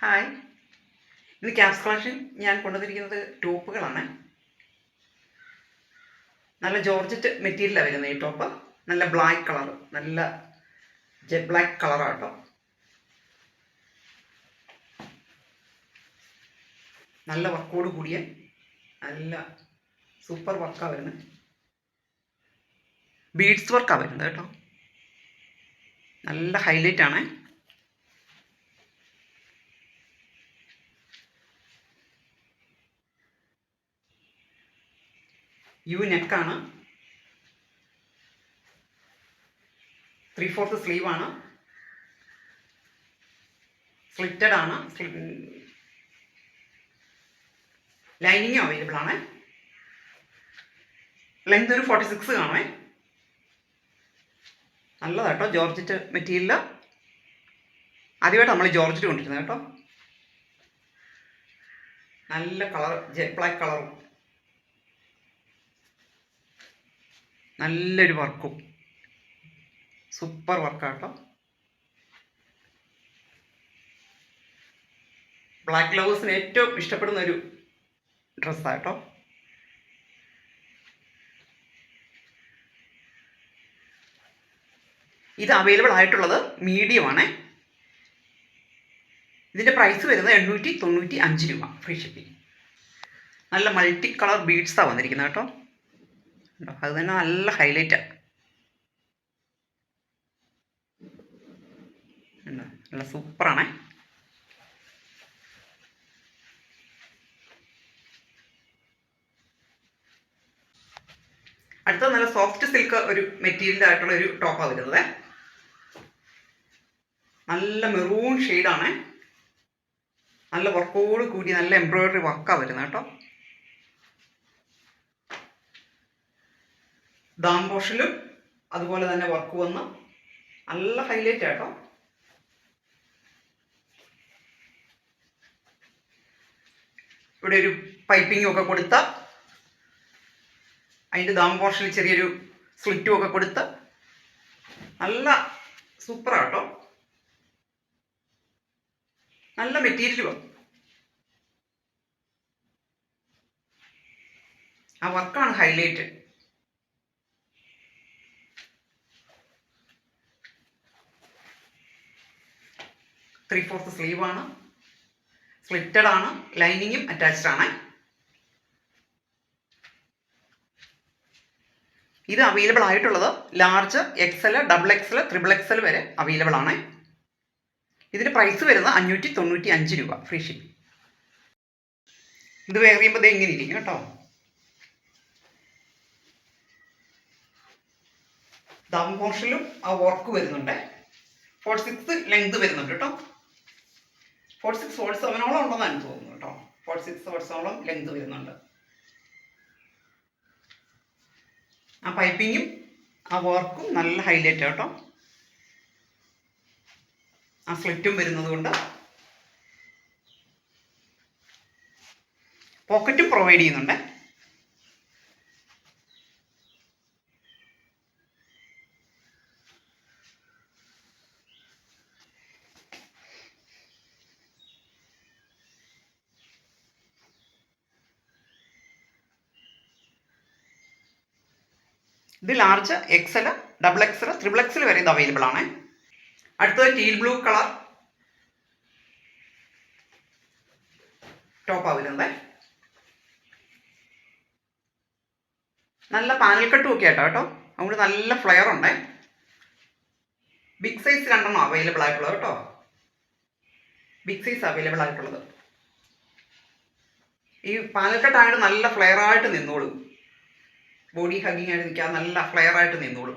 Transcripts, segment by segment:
Hi, ഇത് caps collection. ഞാൻ കൊണ്ടുവന്നിരിക്കുന്നത് ടോപ്പുകളാണ്. നല്ല ജോർജറ്റ് മെറ്റീരിയലാണ് വരുന്നത് ഈ ടോപ്പ്. നല്ല ബ്ലാക്ക് കളർ, നല്ല ജെറ്റ് ബ്ലാക്ക് കളറാട്ടോ. നല്ല വർക്കോട് കൂടിയ നല്ല സൂപ്പർ വർക്കാണ് വരുന്നത്. ബീഡ്സ് വർക്കാണ് വരുന്നത് കേട്ടോ. നല്ല ഹൈലൈറ്റ് ആണ്. യു നെക്കാണ്, 3/4 സ്ലീവാണ്, സ്ലിറ്റഡ് ആണ്, ലൈനിങ് അവൈലബിൾ ആണ്. ലെങ്ത് ഒരു 46 കാണുമേ. നല്ലതാട്ടോ, ജോർജറ്റ് മെറ്റീരിയൽ. ആദ്യമായിട്ട് നമ്മൾ ജോർജറ്റ് കൊണ്ടിരുന്നത് കേട്ടോ. നല്ല കളർ, ജെറ്റ് ബ്ലാക്ക് കളറും നല്ലൊരു വർക്കും, സൂപ്പർ വർക്കാട്ടോ. ബ്ലാക്ക് ലവേഴ്സിന് ഏറ്റവും ഇഷ്ടപ്പെടുന്ന ഒരു ഡ്രസ്സാട്ടോ. ഇത് അവൈലബിൾ ആയിട്ടുള്ളത് മീഡിയം ആണ്. ഇതിൻ്റെ പ്രൈസ് വരുന്നത് 895 രൂപ, ഫ്രീ ഷിപ്പിംഗ്. നല്ല മൾട്ടി കളർ ബീഡ്സാണ് വന്നിരിക്കുന്നത് കേട്ടോ. അത് തന്നെ നല്ല ഹൈലൈറ്റാണ്. നല്ല സൂപ്പറാണ്. അടുത്തത് നല്ല സോഫ്റ്റ് സിൽക്ക് ഒരു മെറ്റീരിയൽ ആയിട്ടുള്ള ഒരു ടോപ്പാണ് വരുന്നത്. നല്ല മെറൂൺ ഷെയ്ഡാണ്. നല്ല വർക്കോട് കൂടി നല്ല എംബ്രോയിഡറി വർക്കാണ് വരുന്നത് കേട്ടോ. ദാം പോർഷനിലും അതുപോലെ തന്നെ വർക്ക് വന്ന് നല്ല ഹൈലൈറ്റ് ആട്ടോ. ഇവിടെ ഒരു പൈപ്പിങ്ങും ഒക്കെ കൊടുത്ത, അതിൻ്റെ ദാം പോർഷനിൽ ചെറിയൊരു സ്ലിറ്റും ഒക്കെ കൊടുത്ത് നല്ല സൂപ്പറാട്ടോ. നല്ല മെറ്റീരിയലും ആ വർക്കാണ് ഹൈലൈറ്റ്. ത്രീ-ഫോർത്ത് സ്ലീവാണ്, സ്ലിറ്റഡ് ആണ്, ലൈനിങ്ങും അറ്റാച്ച്ഡ് ആണ്. ഇത് അവൈലബിൾ ആയിട്ടുള്ളത് ലാർജ്, XL, XXL, XXL വരെ അവൈലബിൾ ആണ്. ഇതിൻ്റെ പ്രൈസ് വരുന്നത് 595 രൂപ, ഫ്രീ ഷിപ്പിംഗ്. ഇത് വെയർ ചെയ്യുമ്പോൾ ഇത് എങ്ങനെ ഇരിക്കും കേട്ടോ. ദാം പോർഷനിലും ആ വർക്ക് വരുന്നുണ്ട്. 46 ലെങ്ത് വരുന്നുണ്ട് കേട്ടോ. 46, 47 ഉണ്ടെന്നാണ് എനിക്ക് തോന്നുന്നു കേട്ടോ. 46, 47 ലെങ്ത് വരുന്നുണ്ട്. ആ പൈപ്പിങ്ങും ആ വർക്കും നല്ല ഹൈലൈറ്റ് കേട്ടോ. ആ സ്ലിറ്റും വരുന്നത് കൊണ്ട് പോക്കറ്റും പ്രൊവൈഡ് ചെയ്യുന്നുണ്ട്. ഇത് ലാർജ്, XL, XXL, XXL വരെ ഇത് അവൈലബിൾ ആണ്. അടുത്തത് ടീൽ ബ്ലൂ കളർ ടോപ്പാണ് വരുന്നത്. നല്ല പാനൽ കട്ടും ഒക്കെ ആട്ടോ കേട്ടോ. അതുകൊണ്ട് നല്ല ഫ്ലെയർ ഉണ്ട്. ബിഗ് സൈസ് 2 അവൈലബിൾ ആയിട്ടുള്ളത് കേട്ടോ. ബിഗ് സൈസ് അവൈലബിൾ ആയിട്ടുള്ളത്. ഈ പാനൽ കട്ടായിട്ട് നല്ല ഫ്ലെയർ ആയിട്ട് നിന്നോളും. ബോഡി ഹഗ്ഗിങ് ആയിട്ട് നിൽക്കാൻ നല്ല ഫ്ലെയർ ആയിട്ട് നിന്നോളും.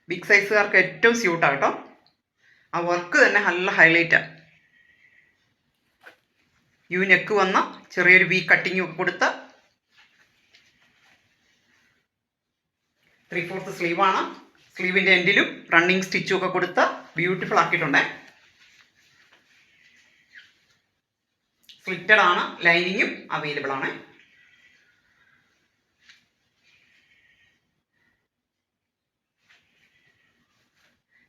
ബിഗ് സൈസുകാർക്ക് ഏറ്റവും സ്യൂട്ടാണ് കേട്ടോ. ആ വർക്ക് തന്നെ നല്ല ഹൈലൈറ്റാണ്. യു നെക്ക് വന്ന ചെറിയൊരു വി കട്ടിങ്ങും ഒക്കെ കൊടുത്ത് 3/4 സ്ലീവാണ്. സ്ലീവിൻ്റെ എൻഡിലും റണ്ണിങ് സ്റ്റിച്ചും ഒക്കെ കൊടുത്ത് ബ്യൂട്ടിഫുൾ ആക്കിയിട്ടുണ്ട്. സ്ലിറ്റഡ് ആണ്, ലൈനിങ്ങും അവൈലബിൾ ആണ്.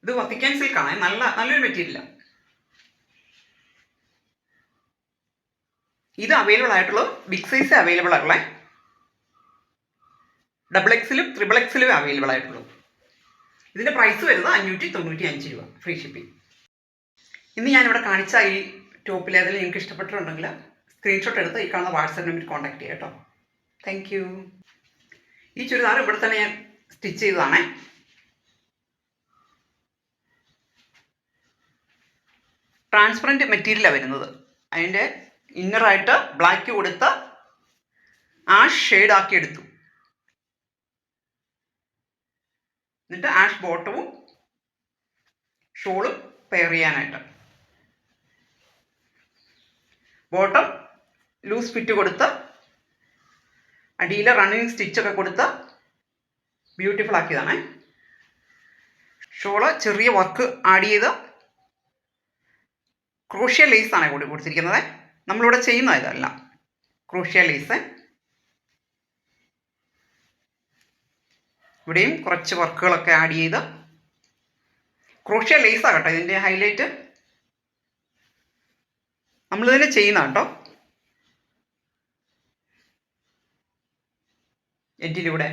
ഇത് വത്തിക്കാൻ സിൽക്കാണ്. നല്ലൊരു മെറ്റീരിയലാണ്. ഇത് അവൈലബിൾ ആയിട്ടുള്ളത് ബിഗ് സൈസ് അവൈലബിൾ ആയിട്ടുള്ള XXL XXL അവൈലബിൾ ആയിട്ടുള്ളൂ. ഇതിൻ്റെ പ്രൈസ് വരുന്നത് 595 രൂപ, ഫ്രീ ഷിപ്പിംഗ്. ഇന്ന് ഞാനിവിടെ കാണിച്ച ഈ ടോപ്പിൽ ഏതെങ്കിലും നിങ്ങൾക്ക് ഇഷ്ടപ്പെട്ടിട്ടുണ്ടെങ്കിൽ സ്ക്രീൻഷോട്ട് എടുത്ത് ഈ കാണുന്ന വാട്സാപ്പ് നമ്പറിൽ കോൺടാക്ട് ചെയ്യാം കേട്ടോ. Thank you. ഈ ചുരിദാർ ഇവിടെ തന്നെ ഞാൻ സ്റ്റിച്ച് ചെയ്തതാണേ. ട്രാൻസ്പെറൻറ്റ് മെറ്റീരിയലാണ് വരുന്നത്. അതിൻ്റെ ഇന്നറായിട്ട് ബ്ലാക്ക് കൊടുത്ത് ആഷ് ഷെയ്ഡാക്കി എടുത്തു. എന്നിട്ട് ആഷ് ബോട്ടവും ഷോളും പെയർ ചെയ്യാനായിട്ട്. ബോട്ടം ലൂസ് ഫിറ്റ് കൊടുത്ത് അടിയിൽ റണ്ണിങ് സ്റ്റിച്ചൊക്കെ കൊടുത്ത് ബ്യൂട്ടിഫുൾ ആക്കിയതാണ്. ഷോള് ചെറിയ വർക്ക് ആഡ് ചെയ്ത് ക്രോഷ്യ ലേസാണ് കൂടി കൊടുത്തിരിക്കുന്നത്. നമ്മളിവിടെ ചെയ്യുന്ന ഇതല്ല, ക്രോഷ്യ ലേസ്. ഇവിടെയും കുറച്ച് വർക്കുകളൊക്കെ ആഡ് ചെയ്ത് ക്രോഷ്യ ലേസാണ് കേട്ടോ ഇതിൻ്റെ ഹൈലൈറ്റ്. നമ്മളിതിനെ ചെയ്യുന്ന കേട്ടോ. എൻറ്റിലൂടെ